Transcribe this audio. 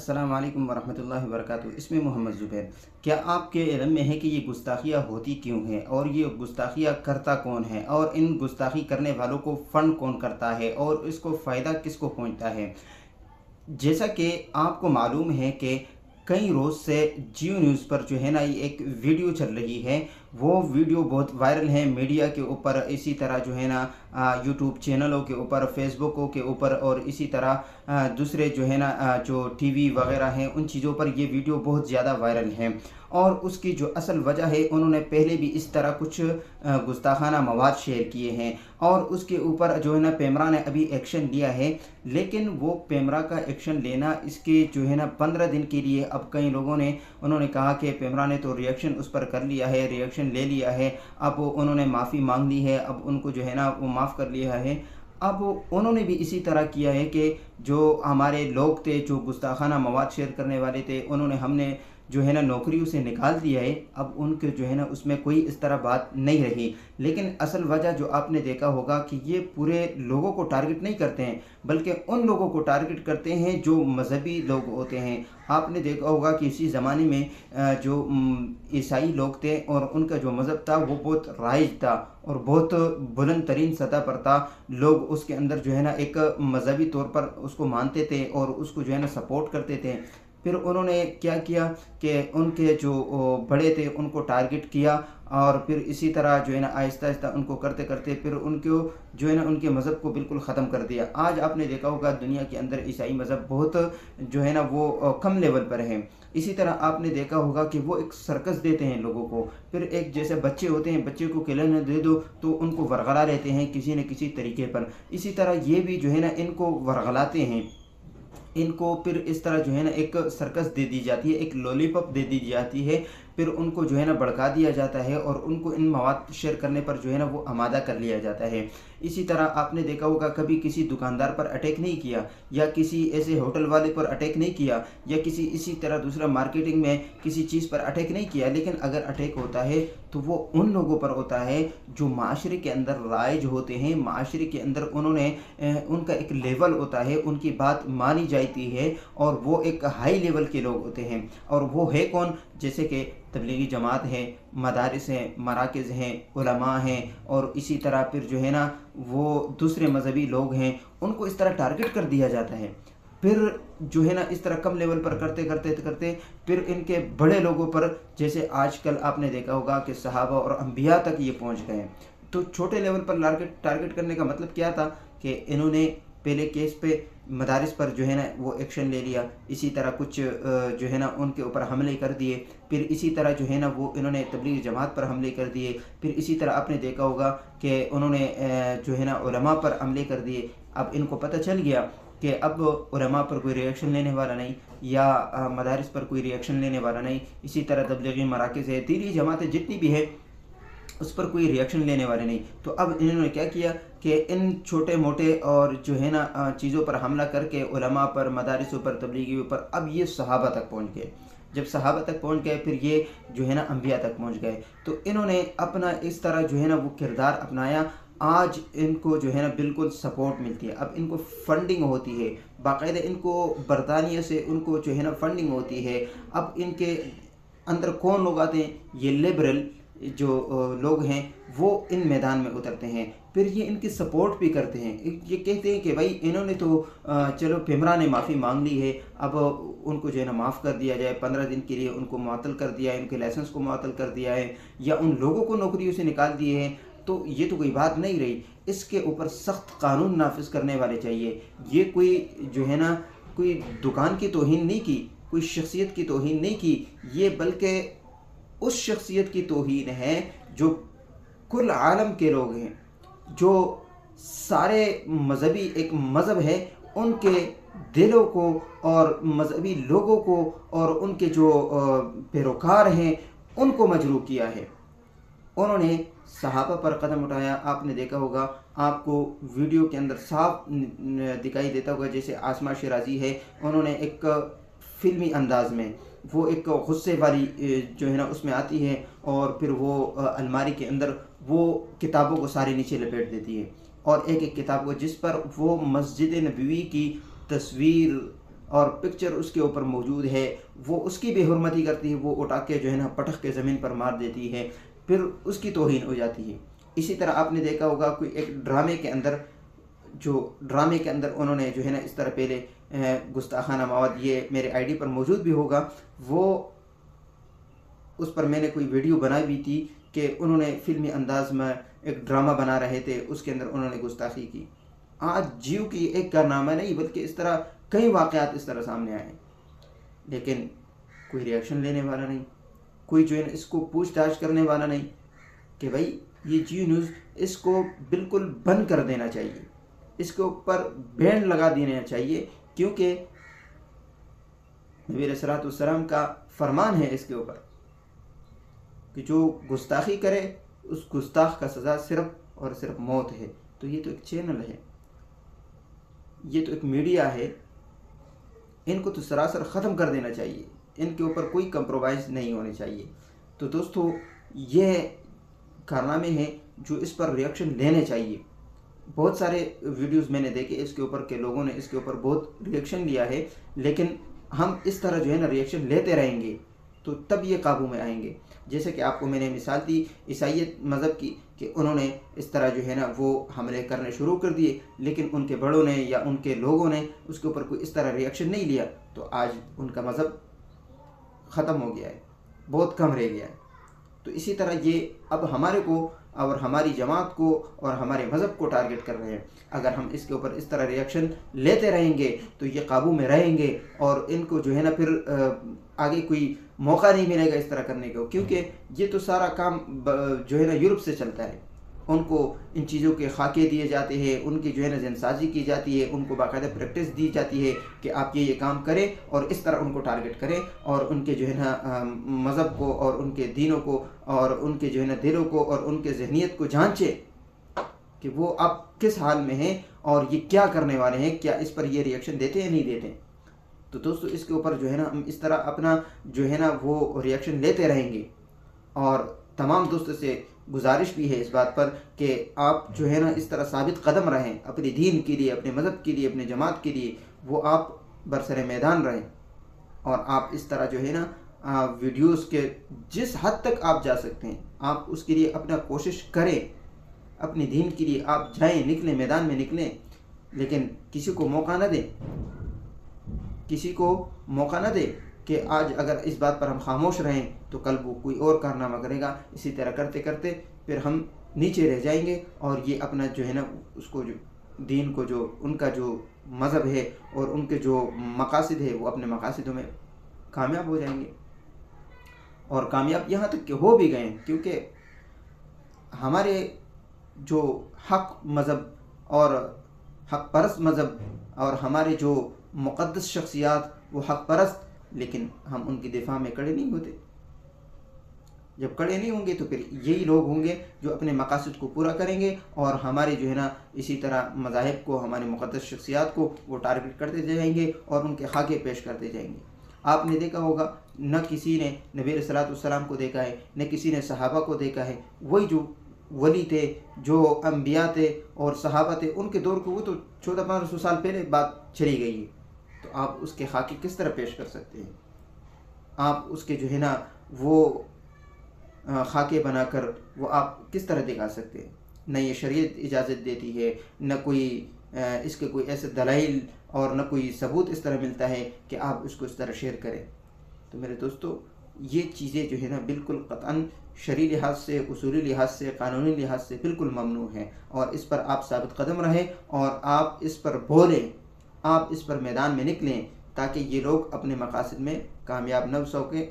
अस्सलाम वालेकुम वरहमतुल्लाहि वबरकातुहू। इसमें मोहम्मद ज़ुबैर। क्या आपके इल्म में है कि ये गुस्ताखियाँ होती क्यों हैं और ये गुस्ताखियाँ करता कौन है और इन गुस्ताखी करने वालों को फ़ंड कौन करता है और इसको फ़ायदा किसको पहुंचता है? जैसा कि आपको मालूम है कि कई रोज़ से जियो न्यूज़ पर जो है ना ये एक वीडियो चल रही है। वो वीडियो बहुत वायरल है मीडिया के ऊपर, इसी तरह जो है ना यूट्यूब चैनलों के ऊपर, फेसबुकों के ऊपर और इसी तरह दूसरे जो है ना जो टीवी वगैरह हैं उन चीज़ों पर ये वीडियो बहुत ज़्यादा वायरल है। और उसकी जो असल वजह है, उन्होंने पहले भी इस तरह कुछ गुस्ताखाना मवाद शेयर किए हैं और उसके ऊपर जो है ना पेमरा ने अभी एक्शन लिया है। लेकिन वो पेमरा का एक्शन लेना इसके जो है ना 15 दिन के लिए, अब कई लोगों ने उन्होंने कहा कि पेमरा ने तो रिएक्शन उस पर कर लिया है, रिएक्शन ले लिया है, अब उन्होंने माफ़ी मांग ली है, अब उनको जो है ना वो माफ़ कर लिया है। अब उन्होंने भी इसी तरह किया है कि जो हमारे लोग थे, जो गुस्ताखाना मवाद शेयर करने वाले थे, उन्होंने हमने जो है ना नौकरियों से निकाल दिया है। अब उनके जो है ना उसमें कोई इस तरह बात नहीं रही। लेकिन असल वजह जो आपने देखा होगा कि ये पूरे लोगों को टारगेट नहीं करते हैं, बल्कि उन लोगों को टारगेट करते हैं जो मजहबी लोग होते हैं। आपने देखा होगा कि इसी ज़माने में जो ईसाई लोग थे और उनका जो मज़हब था वो बहुत राइज था और बहुत बुलंद तरीन सतह पर था। लोग उसके अंदर जो है ना एक मजहबी तौर पर उसको मानते थे और उसको जो है ना सपोर्ट करते थे। फिर उन्होंने क्या किया कि उनके जो बड़े थे उनको टारगेट किया और फिर इसी तरह जो है ना आहिस्ता आहिस्ता उनको करते करते फिर उनको जो है ना उनके मज़हब को बिल्कुल ख़त्म कर दिया। आज आपने देखा होगा दुनिया के अंदर ईसाई मज़हब बहुत जो है ना वो कम लेवल पर है। इसी तरह आपने देखा होगा कि वो एक सर्कस देते हैं लोगों को। फिर एक जैसे बच्चे होते हैं, बच्चे को खिलौना दे दो तो उनको वरगला लेते हैं किसी न किसी तरीके पर। इसी तरह ये भी जो है ना इनको वरगलाते हैं। इनको फिर इस तरह जो है ना एक सर्कस दे दी जाती है, एक लॉलीपॉप दे दी जाती है, फिर उनको जो है ना भड़का दिया जाता है और उनको इन मवाद शेयर करने पर जो है ना वो आमादा कर लिया जाता है। इसी तरह आपने देखा होगा कभी किसी दुकानदार पर अटैक नहीं किया या किसी ऐसे होटल वाले पर अटैक नहीं किया या किसी इसी तरह दूसरा मार्केटिंग में किसी चीज़ पर अटैक नहीं किया, लेकिन अगर अटैक होता है तो वो उन लोगों पर होता है जो माशरे के अंदर राइज होते हैं, माशरे के अंदर उन्होंने उनका एक लेवल होता है, उनकी बात मानी जाती है और वो एक हाई लेवल के लोग होते हैं। और वो है कौन? जैसे कि तबलीगी जमात है, मदारिस हैं, मराकज़ हैं, उलमा हैं और इसी तरह फिर जो है ना वो दूसरे मजहबी लोग हैं, उनको इस तरह टारगेट कर दिया जाता है। फिर जो है ना इस तरह कम लेवल पर करते करते करते फिर इनके बड़े लोगों पर, जैसे आजकल आपने देखा होगा कि सहाबा और अंबिया तक ये पहुंच गए हैं। तो छोटे लेवल पर टारगेट करने का मतलब क्या था कि इन्होंने पहले केस पे मदारिस पर जो है ना वो एक्शन ले लिया, इसी तरह कुछ जो है ना उनके ऊपर हमले कर दिए, फिर इसी तरह जो है ना वो इन्होंने तबलीगी जमात पर हमले कर दिए, फिर इसी तरह आपने देखा होगा कि उन्होंने जो है ना उलमा पर हमले कर दिए। अब इनको पता चल गया कि अब उलमा पर कोई रिएक्शन लेने वाला नहीं या मदारिस पर कोई रिएक्शन लेने वाला नहीं, इसी तरह तबलीगी मराकज़ है, दीनी जमातें जितनी भी है उस पर कोई रिएक्शन लेने वाले नहीं। तो अब इन्होंने क्या किया कि इन छोटे मोटे और जो है ना चीज़ों पर हमला करके उलमा पर, मदारिसों पर, तबलीगियों पर, अब ये सहाबा तक पहुँच गए। जब सहाबा तक पहुँच गए फिर ये जो है ना अंबिया तक पहुँच गए। तो इन्होंने अपना इस तरह जो है ना वो किरदार अपनाया। आज इनको जो है ना बिल्कुल सपोर्ट मिलती है, अब इनको फंडिंग होती है, बाकायदा इनको बरतानिया से उनको जो है ना फंडिंग होती है। अब इनके अंदर कौन लोग आते हैं? ये लिबरल जो लोग हैं वो इन मैदान में उतरते हैं, फिर ये इनकी सपोर्ट भी करते हैं। ये कहते हैं कि भाई इन्होंने तो चलो पेमरा ने माफ़ी मांग ली है, अब उनको जो है ना माफ़ कर दिया जाए, 15 दिन के लिए उनको मुअत्तल कर दिया है, उनके लाइसेंस को मुअत्तल कर दिया है या उन लोगों को नौकरियों से निकाल दिए हैं, तो ये तो कोई बात नहीं रही। इसके ऊपर सख्त कानून नाफिज करने वाले चाहिए। ये कोई जो है ना कोई दुकान की तौहीन नहीं की, कोई शख्सियत की तौहीन नहीं की, ये बल्कि उस शख्सियत की तौहीन है जो कुल आलम के लोग हैं, जो सारे मजहबी एक मज़हब है उनके दिलों को और मजहबी लोगों को और उनके जो पैरोकार हैं उनको मजरूह किया है। उन्होंने सहाबा पर कदम उठाया। आपने देखा होगा, आपको वीडियो के अंदर साफ दिखाई देता होगा, जैसे आसमा शिराजी है, उन्होंने एक फ़िल्मी अंदाज में वो एक गुस्से वाली जो है ना उसमें आती है और फिर वो अलमारी के अंदर वो किताबों को सारी नीचे लपेट देती है और एक एक किताब को, जिस पर वो मस्जिद नबवी की तस्वीर اور پکچر اس کے اوپر موجود ہے، وہ اس کی بے حرمتی کرتی ہے، وہ اٹھا کے جو ہے نا پٹخ کے زمین پر مار دیتی ہے، پھر اس کی توہین ہو جاتی ہے۔ اسی طرح آپ نے دیکھا ہوگا کوئی ایک ڈرامے کے اندر انہوں نے جو ہے نا اس طرح پہلے گستاخانہ مواد، یہ میرے آئی ڈی پر موجود بھی ہوگا، وہ اس پر میں نے کوئی ویڈیو بنائی بھی تھی کہ انہوں نے فلمی انداز میں ایک ڈرامہ بنا رہے تھے، اس کے اندر انہوں نے گستاخی کی۔ آج جیو کی ایک کارنامہ نہیں بلکہ اس طرح کئی واقعات اس طرح سامنے آئے، لیکن کوئی ریئیکشن لینے والا نہیں، کوئی جو ہے اس کو پوچھ تاچھ کرنے والا نہیں کہ بھائی یہ جیو نیوز اس کو بالکل بند کر دینا چاہیے، اس کے اوپر بین لگا دینا چاہیے، کیونکہ نبی علیہ السلام کا فرمان ہے اس کے اوپر کہ جو گستاخی کرے اس گستاخ کا سزا صرف اور صرف موت ہے۔ تو یہ تو ایک چینل ہے، یہ تو ایک میڈیا ہے، ان کو تو سراسر ختم کر دینا چاہیے، ان کے اوپر کوئی کمپرومائز نہیں ہونے چاہیے۔ تو دوستو یہ کارنامے ہیں جو اس پر ریئیکشن لینے چاہیے۔ بہت سارے ویڈیوز میں نے دیکھے اس کے اوپر کہ لوگوں نے اس کے اوپر بہت ریئیکشن لیا ہے، لیکن ہم اس طرح جو ہے نا ریئیکشن لیتے رہیں گے تو تب یہ قابو میں آئیں گے۔ جیسے کہ آپ کو میں نے مثال دی عیسائیت مذہب کی کہ انہوں نے اس طرح جو ہے نا وہ حملے کرنے شروع کر دیے، لیکن ان کے بڑوں نے یا ان کے لوگوں نے اس کے اوپر کوئی اس طرح ریئیکشن نہیں لیا، تو آج ان کا مذہب ختم ہو گیا ہے، بہت کم رہ گیا ہے۔ تو اسی طرح یہ اب ہمارے کو اور ہماری جماعت کو اور ہمارے مذہب کو ٹارگٹ کر رہے ہیں۔ اگر ہم اس کے اوپر اس طرح ریئیکشن لیتے رہیں گے تو یہ قابو میں رہیں گے، اور ان کو جو ہے نا پھر آگے کوئی موقع نہیں ملے گا اس طرح کرنے کو، کیونکہ یہ تو سارا کام جو ہے نا یورپ سے چلتا ہے۔ ان کو ان چیزوں کے خاکے دیے جاتے ہیں، ان کی جو ہے نا ذہن سازی کی جاتی ہے، ان کو باقاعدہ پریکٹس دی جاتی ہے کہ آپ یہ کام کریں، اور اس طرح ان کو ٹارگٹ کریں، اور ان کے جو ہے نا مذہب کو اور ان کے دینوں کو اور ان کے جو ہے نا دلوں کو اور ان کے ذہنیت کو جانچیں کہ وہ اب کس حال میں ہیں اور یہ کیا کرنے والے ہیں، کیا اس پر یہ ریئیکشن دیتے یا نہیں دیتے۔ تو دوستو اس کے اوپر جو ہے نا ہم اس طرح اپنا جو ہے نا وہ ریئیکشن لیتے رہیں گے، اور تمام دوستوں سے گزارش بھی ہے اس بات پر کہ آپ جو ہے نا اس طرح ثابت قدم رہیں اپنے دین کے لیے، اپنے مذہب کے لیے، اپنے جماعت کے لیے، وہ آپ برسر میدان رہیں، اور آپ اس طرح جو ہے نا ویڈیوز کے جس حد تک آپ جا سکتے ہیں آپ اس کے لیے اپنا کوشش کریں، اپنے دین کے لیے آپ جائیں، نکلیں، میدان میں نکلیں، لیکن کسی کو موقع نہ دیں، کسی کو موقع نہ دے کہ آج اگر اس بات پر ہم خاموش رہیں تو کل وہ کوئی اور کارنامہ کرے گا۔ اسی طرح کرتے کرتے پھر ہم نیچے رہ جائیں گے، اور یہ اپنا جو ہے نا اس کو جو دین کو جو ان کا جو مذہب ہے اور ان کے جو مقاصد ہے وہ اپنے مقاصدوں میں کامیاب ہو جائیں گے، اور کامیاب یہاں تک کہ ہو بھی گئے، کیونکہ ہمارے جو حق مذہب اور حق پرست مذہب اور ہمارے جو مقدس شخصیات وہ حق پرست، لیکن ہم ان کی دفاع میں کڑے نہیں ہوتے۔ جب کڑے نہیں ہوں گے تو پھر یہی لوگ ہوں گے جو اپنے مقاصد کو پورا کریں گے، اور ہمارے جو ہے نا اسی طرح مذاہب کو، ہمارے مقدس شخصیات کو وہ ٹارگٹ کرتے جائیں گے اور ان کے خاکے پیش کرتے جائیں گے۔ آپ نے دیکھا ہوگا نہ کسی نے نبی علیہ السلام کو دیکھا ہے، نہ کسی نے صحابہ کو دیکھا ہے، وہی جو ولی تھے، جو انبیاء تھے اور صحابہ تھے، ان کے دور کو وہ تو 1400-1500 سال پہلے بات چلی گئی ہے، تو آپ اس کے خاکے کس طرح پیش کر سکتے ہیں؟ آپ اس کے جو ہے نا وہ خاکے بنا کر وہ آپ کس طرح دکھا سکتے ہیں؟ نہ یہ شریعت اجازت دیتی ہے، نہ کوئی اس کے کوئی ایسے دلائل اور نہ کوئی ثبوت اس طرح ملتا ہے کہ آپ اس کو اس طرح شیئر کریں۔ تو میرے دوستو یہ چیزیں جو ہے نا بالکل قطعاً شرعی لحاظ سے، اصولی لحاظ سے، قانونی لحاظ سے بالکل ممنوع ہیں، اور اس پر آپ ثابت قدم رہیں اور آپ اس پر بولیں، آپ اس پر میدان میں نکلیں، تاکہ یہ لوگ اپنے مقاصد میں کامیاب نہ ہو سکیں۔